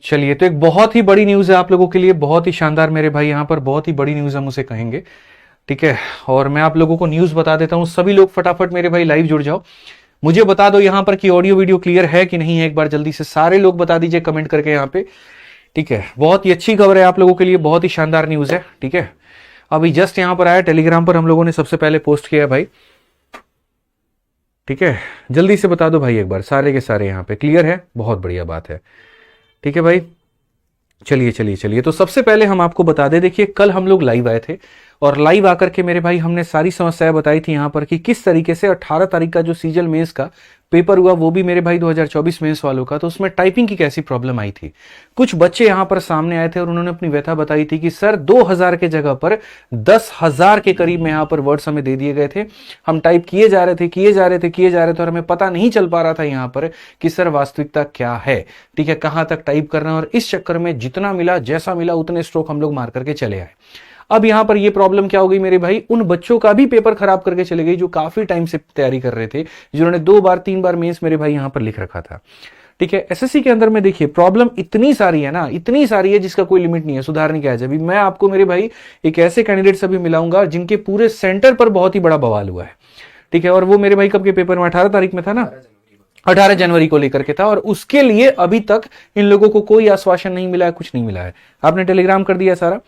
चलिए, तो एक बहुत ही बड़ी न्यूज़ है आप लोगों के लिए, बहुत ही शानदार मेरे भाई, यहाँ पर बहुत ही बड़ी न्यूज़ हम उसे कहेंगे। ठीक है, और मैं आप लोगों को न्यूज़ बता देता हूँ। सभी लोग फटाफट मेरे भाई लाइव जुड़ जाओ, मुझे बता दो यहाँ पर कि ऑडियो वीडियो क्लियर है कि नहीं है। एक बार जल्दी से सारे लोग बता दीजिए कमेंट करके यहाँ पे। ठीक है, बहुत ही अच्छी खबर है आप लोगों के लिए, बहुत ही शानदार न्यूज़ है। ठीक है, अभी जस्ट यहाँ पर आया, टेलीग्राम पर हम लोगों ने सबसे पहले पोस्ट किया है भाई। ठीक है, जल्दी से बता दो भाई एक बार, सारे के सारे यहाँ पे क्लियर है, बहुत बढ़िया बात है। ठीक है भाई, चलिए चलिए चलिए, तो सबसे पहले हम आपको बता दें, देखिए कल हम लोग लाइव आए थे और लाइव आकर के मेरे भाई हमने सारी समस्याएं बताई थी यहाँ पर कि किस तरीके से 18 तारीख का जो सीजल मेंस का पेपर हुआ, वो भी मेरे भाई 2024 मेंस वालों का, तो उसमें टाइपिंग की कैसी प्रॉब्लम आई थी। कुछ बच्चे यहाँ पर सामने आए थे और उन्होंने अपनी व्यथा बताई थी कि सर 2000 के जगह पर 10,000 के करीब में यहाँ पर वर्ड्स हमें दे दिए गए थे। हम टाइप किए जा रहे थे और हमें पता नहीं चल पा रहा था यहाँ पर कि सर वास्तविकता क्या है। ठीक है, कहाँ तक टाइप करना है, और इस चक्कर में जितना मिला जैसा मिला उतने स्ट्रोक हम लोग मार करके चले आए। अब यहां पर ये प्रॉब्लम क्या हो गई मेरे भाई, उन बच्चों का भी पेपर खराब करके चले गई जो काफी टाइम से तैयारी कर रहे थे, जिन्होंने 2 बार 3 बार मेंस मेरे भाई यहां पर लिख रखा था। ठीक है, एसएससी के अंदर में देखिए प्रॉब्लम इतनी सारी है ना, इतनी सारी है जिसका कोई लिमिट नहीं है, सुधारने की। अभी मैं आपको मेरे भाई एक ऐसे कैंडिडेट से भी मिलाऊंगा जिनके पूरे सेंटर पर बहुत ही बड़ा बवाल हुआ है। ठीक है, और वो मेरे भाई कब के पेपर में, 18 तारीख में था ना, 18 जनवरी को लेकर के था, और उसके लिए अभी तक इन लोगों को कोई आश्वासन नहीं मिला है, कुछ नहीं मिला है। आपने टेलीग्राम कर दिया सारा?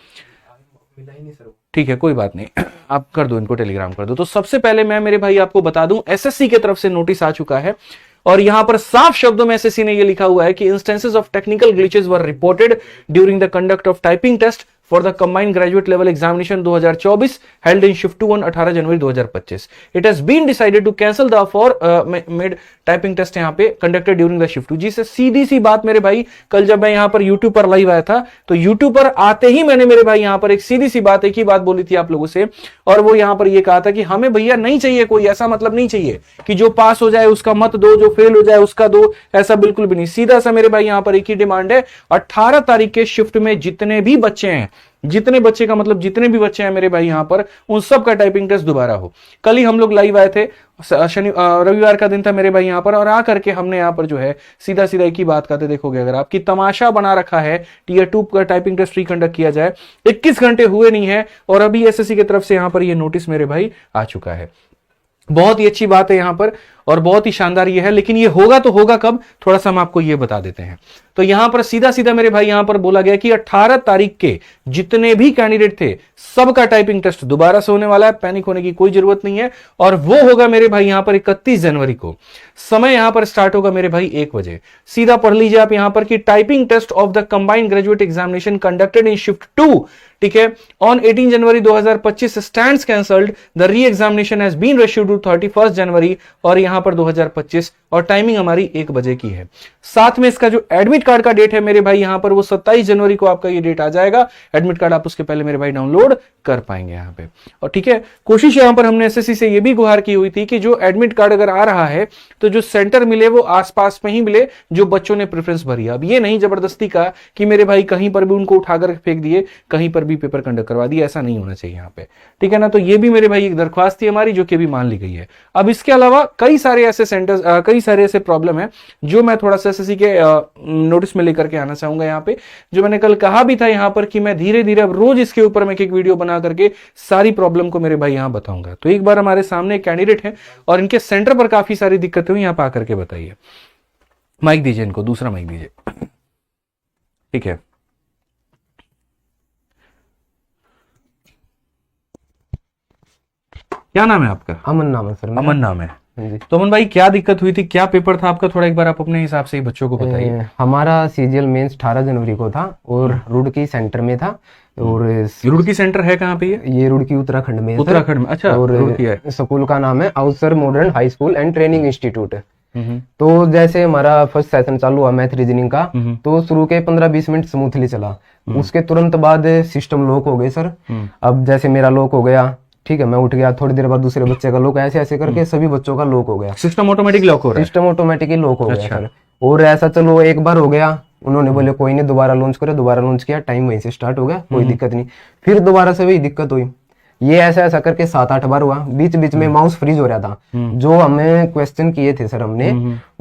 ठीक है, कोई बात नहीं, आप कर दो, इनको टेलीग्राम कर दो। तो सबसे पहले मैं मेरे भाई आपको बता दूं, एसएससी की तरफ से नोटिस आ चुका है और यहां पर साफ शब्दों में एसएससी ने यह लिखा हुआ है कि instances of technical glitches were reported during the conduct of typing test for the combined graduate level examination 2024 held in shift 2 on 18 January 2025. It has been decided to cancel the aforementioned typing test यहाँ पे conducted during the shift 2। जिससे सीधी सी बात मेरे भाई, कल जब मैं यहाँ पर यूट्यूब पर लाइव आया था तो यूट्यूब पर आते ही मैंने मेरे भाई यहाँ पर एक सीधी सी बात, एक ही बात बोली थी आप लोगों से, और वो यहाँ पर ये कहा था कि हमें भैया नहीं चाहिए कोई ऐसा, मतलब नहीं चाहिए कि जो पास हो जाए उसका मत दो, जो फेल हो जाए उसका दो, ऐसा बिल्कुल भी नहीं। सीधा सा मेरे भाई यहाँ पर एक ही डिमांड है, 18 तारीख के शिफ्ट में जितने भी बच्चे हैं, जितने बच्चे का मतलब जितने भी बच्चे हैं मेरे भाई यहां पर, उन सब का टाइपिंग टेस्ट दोबारा हो। कल ही हम लोग लाइव आए थे, रविवार का दिन था मेरे भाई यहां पर, और आकर के हमने यहां पर जो है सीधा सीधा एक ही बात कहते, देखोगे अगर आपकी तमाशा बना रखा है टीयर 2 का टाइपिंग टेस्ट रिकंडक्ट किया जाए, 21 घंटे हुए नहीं है और अभी एसएससी की तरफ से यहां पर यह नोटिस मेरे भाई आ चुका है। बहुत ही अच्छी बात है यहां पर और बहुत ही शानदार ये है, लेकिन ये होगा तो होगा कब, थोड़ा सा हम आपको ये बता देते हैं। तो यहां पर सीधा सीधा मेरे भाई यहां पर बोला गया कि 18 तारीख के जितने भी कैंडिडेट थे सबका टाइपिंग टेस्ट दोबारा से होने वाला है, पैनिक होने की कोई जरूरत नहीं है, और वो होगा मेरे भाई यहां पर 31 जनवरी को। समय यहां पर स्टार्ट होगा मेरे भाई 1 बजे। सीधा पढ़ लीजिए आप यहां पर कि typing test of the combined graduate examination conducted in shift 2, ठीक है, on 18 January 2025 stands cancelled, the re examination has been rescheduled to 31 January, और यहां पर 2025, और टाइमिंग हमारी 1 बजे की है। साथ में इसका जो एडमिट कार्ड का डेट है मेरे भाई यहां पर, वो 27 जनवरी को आपका ये डेट आ जाएगा। एडमिट कार्ड आप उसके पहले मेरे भाई डाउनलोड कर पाएंगे यहां पे। और ठीक है, कोशिश यहां पर हमने एसएससी से ये भी गुहार की हुई थी कि जो एडमिट कार्ड अगर आ रहा है तो जो सेंटर मिले वो आसपास में ही मिले जो बच्चों ने प्रेफरेंस भरी है। अब ये नहीं जबरदस्ती का कि मेरे भाई कहीं पर भी उनको उठाकर फेंक दिए, कहीं पर भी पेपर कंडक्ट करवा दिए, ऐसा नहीं होना चाहिए यहाँ पे। ठीक है ना, तो ये भी मेरे भाई एक दरख्वास्त थी हमारी जो कि भी मान ली गई है। अब इसके अलावा कई सारे ऐसे सेंटर्स, कई सारे ऐसे प्रॉब्लम है जो मैं थोड़ा सा एसएससी के नोटिस में लेकर के आना चाहूंगा यहाँ पे, जो मैंने कल कहा भी था यहाँ पर कि मैं धीरे धीरे अब रोज इसके ऊपर मैं एक वीडियो बना करके सारी प्रॉब्लम को मेरे भाई यहाँ बताऊंगा। तो एक बार हमारे सामने एक कैंडिडेट है और इनके सेंटर पर काफी सारी दिक्कतें हुई, यहाँ पर आकर के बताइए। माइक दीजिए इनको, दूसरा माइक दीजिए। ठीक है, क्या नाम है आपका? अमन नाम है सर। अमन नाम है। तो अमन भाई क्या दिक्कत हुई थी, क्या पेपर था आपका, थोड़ा एक बार आप अपने हिसाब से ही बच्चों को बताइए। हमारा सीजीएल मेंस 18 जनवरी को था और रुड़की सेंटर में था। और रुड़की सेंटर है कहाँ पे? ये रुड़की उत्तराखंड में है। उत्तराखंड में, अच्छा। और रुड़की है। स्कूल का नाम है अवसर modern high school and training institute. तो जैसे हमारा फर्स्ट सेशन चालू हुआ मैथ रीजनिंग का, तो शुरू के 15-20 मिनट स्मूथली चला। उसके तुरंत बाद सिस्टम लॉक हो गए सर। अब जैसे मेरा लॉक हो गया, ठीक है, मैं उठ गया, थोड़ी देर बाद दूसरे बच्चे का लॉक, ऐसे ऐसे करके सभी बच्चों का लॉक हो गया। सिस्टम ऑटोमेटिक लॉक हो रहा है? सिस्टम ऑटोमेटिकली लॉक हो गया सर। और ऐसा चलो एक बार हो गया, उन्होंने बोले कोई नहीं दोबारा लॉन्च करो, दोबारा लॉन्च किया, टाइम वहीं से स्टार्ट हो गया, कोई दिक्कत नहीं। फिर दोबारा से वही दिक्कत हुई, ये ऐसा ऐसा करके 7-8 बार हुआ, बीच बीच में माउस फ्रीज हो रहा था। जो हमें क्वेश्चन किए थे सर हमने,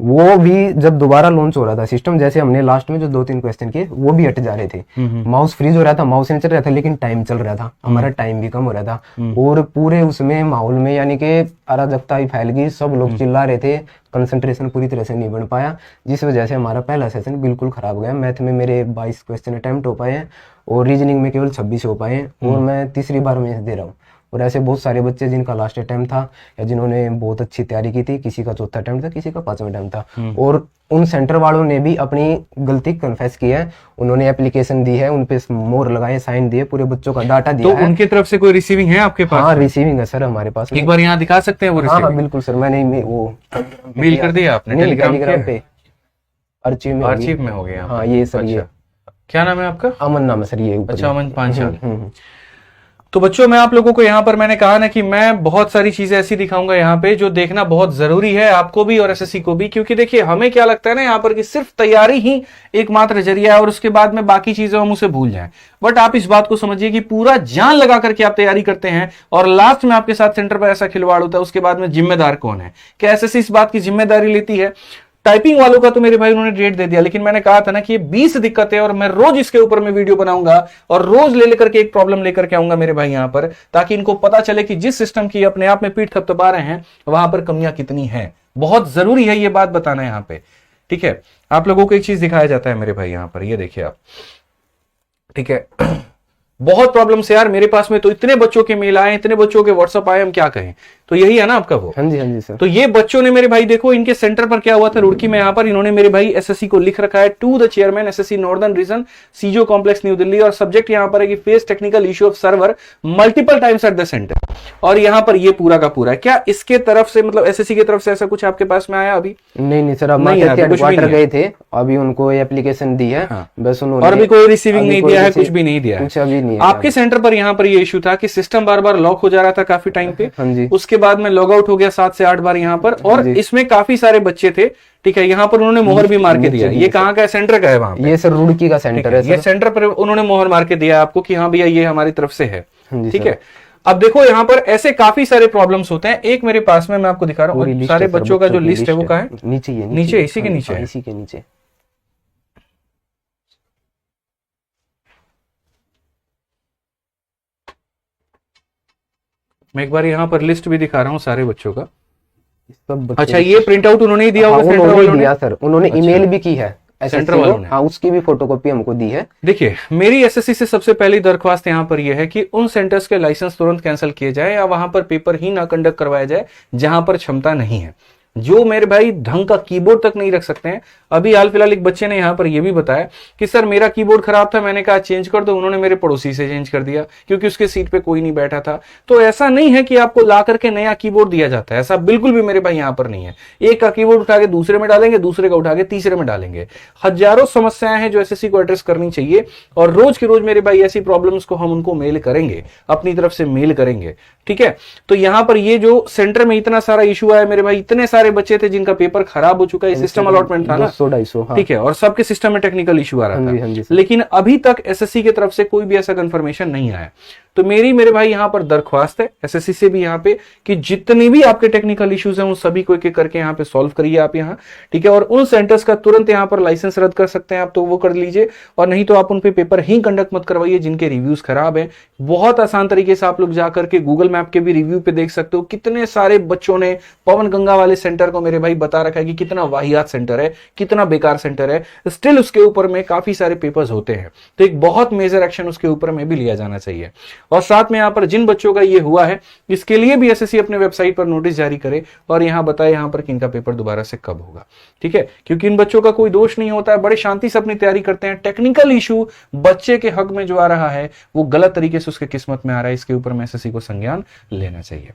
वो भी जब दोबारा लॉन्च हो रहा था सिस्टम, जैसे हमने लास्ट में जो 2-3 क्वेश्चन किए वो भी हट जा रहे थे। माउस फ्रीज हो रहा था, माउस नहीं चल रहा था, लेकिन टाइम चल रहा था, हमारा टाइम भी कम हो रहा था। और पूरे उसमें माहौल में यानी कि अराजकता ही फैल गई, सब लोग चिल्ला रहे थे, कंसंट्रेशन पूरी तरह से नहीं बन पाया, जिस वजह से हमारा पहला सेशन बिल्कुल खराब हो गया। मैथ में मेरे 22 क्वेश्चन अटेम्प्ट हो पाए हैं और रीजनिंग में केवल 26 हो पाए हैं, और मैं तीसरी बार में दे रहा हूँ। और ऐसे बहुत सारे बच्चे जिनका लास्ट अटेम्प्ट था या जिन्होंने बहुत अच्छी तैयारी की थी, किसी का चौथा अटेम्प्ट था, किसी का 5वां अटेम्प्ट था, और उन सेंटर वालों ने भी अपनी गलती कन्फेस की है, उन्होंने एप्लीकेशन दी है, उन पे मोहर लगाए, साइन दिए, पूरे बच्चों का डाटा दिया तो है। उनकी तरफ से कोई रिसीविंग है आपके पास? हाँ रिसीविंग है सर हमारे पास। एक बार यहाँ दिखा सकते हैं वो हाँ रिसीविंग? हाँ बिल्कुल सर, मैंने वो मेल कर दिया आपने? टेलीग्राम पे आर्चिव में आर्चिव में हो गया? हाँ ये सर। ये क्या नाम है आपका? अमन नाम है सर ये ऊपर। अच्छा, अमन पांचाल। तो बच्चों, मैं आप लोगों को यहाँ पर मैंने कहा ना कि मैं बहुत सारी चीजें ऐसी दिखाऊंगा यहाँ पे जो देखना बहुत जरूरी है आपको भी और एसएससी को भी, क्योंकि देखिए हमें क्या लगता है ना यहाँ पर कि सिर्फ तैयारी ही एकमात्र जरिया है और उसके बाद में बाकी चीजें हम उसे भूल जाएं। बट आप इस बात को समझिए कि पूरा जान लगा करके आप तैयारी करते हैं और लास्ट में आपके साथ सेंटर पर ऐसा खिलवाड़ होता है, उसके बाद में जिम्मेदार कौन है? क्या एसएससी इस बात की जिम्मेदारी लेती है? टाइपिंग वालों का तो मेरे भाई उन्होंने डेट दे दिया, लेकिन मैंने कहा था ना कि ये 20 दिक्कतें और मैं रोज इसके ऊपर में वीडियो बनाऊंगा और रोज ले लेकर के एक प्रॉब्लम लेकर के आऊंगा मेरे भाई यहां पर, ताकि इनको पता चले कि जिस सिस्टम की अपने आप में पीठ थपथपा रहे हैं वहां पर कमियां कितनी हैं। बहुत जरूरी है ये बात बताना यहां पे, ठीक है? आप लोगों को एक चीज दिखाया जाता है मेरे भाई यहां पर, ये देखिए आप, ठीक है? बहुत प्रॉब्लम से यार, मेरे पास में तो इतने बच्चों के मेल आए, इतने बच्चों के व्हाट्सअप आए, हम क्या कहें। तो यही है ना आपका वो? हाँ जी सर। तो ये बच्चों ने मेरे भाई देखो, इनके सेंटर पर क्या हुआ था रुड़की में, यहां पर इन्होंने मेरे भाई एसएससी को लिख रखा है, to the chairman SSC northern region CGO complex New Delhi, और सब्जेक्ट यहां पर है कि face technical issue of server multiple times at the centre. और यहां पर ये पूरा का पूरा है। क्या इसके तरफ से मतलब एसएससी की तरफ से ऐसा कुछ आपके पास में आया अभी? नहीं सर, अब हेडक्वार्टर गए थे, अभी उनको एप्लीकेशन दी है। हाँ। बस उन्होंने, और अभी कोई रिसीविंग नहीं दिया है, कुछ भी नहीं दिया है, कुछ अभी नहीं। आपके सेंटर पर यहां पर ये इशू था कि सिस्टम बार बार लॉक हो जा रहा था काफी टाइम पे। हाँ जी। उसके बाद में लॉग आउट हो गया 7 से 8 बार यहां पर, और इसमें काफी सारे बच्चे थे, ठीक है? यहाँ पर उन्होंने मोहर भी मार के दिया। ये कहाँ का है? सेंटर का है वहां पे? ये सर रुड़की का सेंटर है। ये सेंटर पर उन्होंने मोहर मार के दिया आपको कि हाँ भैया ये हमारी तरफ से है, ठीक है? अब देखो यहाँ पर ऐसे काफी सारे प्रॉब्लम्स होते हैं। एक मेरे पास में मैं आपको दिखा रहा हूँ सारे बच्चों का जो लिस्ट है वो कहाँ है? नीचे, नीचे इसी के नीचे है। इसी के नीचे मैं एक बार यहाँ पर लिस्ट भी दिखा रहा हूँ सारे बच्चों का। सब अच्छा, ये प्रिंट आउट उन्होंने ही दिया होगा? सेंटर वालों ने दिया सर, उन्होंने ईमेल भी की है सेंटर वालों ने। हाँ, उसकी भी फोटोकॉपी हमको दी है। देखिए, मेरी एसएससी से सबसे पहली दरख्वास्त यहाँ पर यह है कि उन सेंटर्स के लाइसेंस तुरंत कैंसिल किए जाए या वहां पर पेपर ही ना कंडक्ट करवाया जाए जहां पर क्षमता नहीं है। जो मेरे भाई ढंग का कीबोर्ड तक नहीं रख सकते हैं। अभी हाल फिलहाल एक बच्चे ने यहां पर यह भी बताया कि सर मेरा कीबोर्ड खराब था, मैंने कहा चेंज कर दो, उन्होंने मेरे पड़ोसी से चेंज कर दिया क्योंकि उसके सीट पे कोई नहीं बैठा था। तो ऐसा नहीं है कि आपको ला करके नया कीबोर्ड दिया जाता है, ऐसा बिल्कुल भी मेरे भाई यहां पर नहीं है। एक का कीबोर्ड उठा के दूसरे में डालेंगे, दूसरे का उठा के तीसरे में डालेंगे। हजारों समस्याएं हैं जो एसएससी को एड्रेस करनी चाहिए, और रोज के रोज मेरे भाई ऐसी प्रॉब्लम्स को हम उनको मेल करेंगे, अपनी तरफ से मेल करेंगे, ठीक है? तो यहां पर ये जो सेंटर में इतना सारा इशू आया मेरे भाई, इतने सारे बच्चे थे जिनका पेपर खराब हो चुका है, सिस्टम अलॉटमेंट था ना 200-250, हाँ। ठीक है, और सबके सिस्टम में टेक्निकल इशू आ रहा था। हाँ जी, लेकिन अभी तक एसएससी की तरफ से कोई भी ऐसा कंफर्मेशन नहीं आया। तो मेरे भाई यहां पर दरख्वास्त है एसएससी से भी यहाँ पे कि जितने भी आपके टेक्निकल इश्यूज हैं उन सभी को एक एक करके यहाँ पे सॉल्व करिए आप यहाँ, ठीक है? और उन सेंटर्स का तुरंत यहाँ पर लाइसेंस रद्द कर सकते हैं आप, तो वो कर लीजिए, और नहीं तो आप उन पे पेपर ही कंडक्ट मत करवाइए जिनके रिव्यूज खराब है। बहुत आसान तरीके से आप लोग जाकर के गूगल मैप के भी रिव्यू पे देख सकते हो, कितने सारे बच्चों ने पवन गंगा वाले सेंटर को मेरे भाई बता रखा है कि कितना वाहियात सेंटर है, कितना बेकार सेंटर है। स्टिल उसके ऊपर में काफी सारे पेपर्स होते हैं, तो एक बहुत मेजर एक्शन उसके ऊपर में भी लिया जाना चाहिए। और साथ में यहाँ पर जिन बच्चों का ये हुआ है इसके लिए भी एसएससी अपने वेबसाइट पर नोटिस जारी करे और यहाँ बताए यहाँ पर कि इनका पेपर दोबारा से कब होगा, ठीक है? क्योंकि इन बच्चों का कोई दोष नहीं होता है, बड़े शांति से अपनी तैयारी करते हैं। टेक्निकल इशू बच्चे के हक में जो आ रहा है वो गलत तरीके से उसके किस्मत में आ रहा है, इसके ऊपर में एसएससी को संज्ञान लेना चाहिए,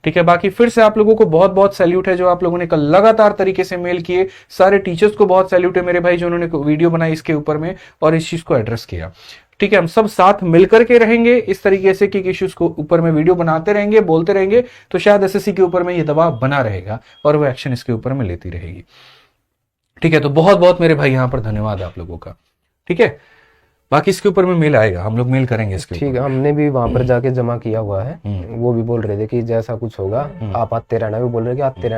ठीक है? बाकी फिर से आप लोगों को बहुत बहुत सैल्यूट है जो आप लोगों ने कल लगातार तरीके से मेल किए। सारे टीचर्स को बहुत सैल्यूट है मेरे भाई जो उन्होंने वीडियो बनाई इसके ऊपर में और इस चीज को एड्रेस किया, ठीक है? हम सब साथ मिलकर के रहेंगे इस तरीके से कि इश्यूज को ऊपर में वीडियो बनाते रहेंगे, बोलते रहेंगे, तो शायद एसएससी के ऊपर में ये दबाव बना रहेगा और वो एक्शन इसके ऊपर में लेती रहेगी, ठीक है? तो बहुत बहुत मेरे भाई यहां पर धन्यवाद आप लोगों का, ठीक है? बाकी इसके ऊपर में मेल आएगा, हम लोग मेल करेंगे इसके ऊपर। ठीक है, हमने भी वहां पर जाके जमा किया हुआ है। वो भी बोल रहे थे कि जैसा कुछ होगा आप आते रहना, भी बोल रहे कि आते रहना।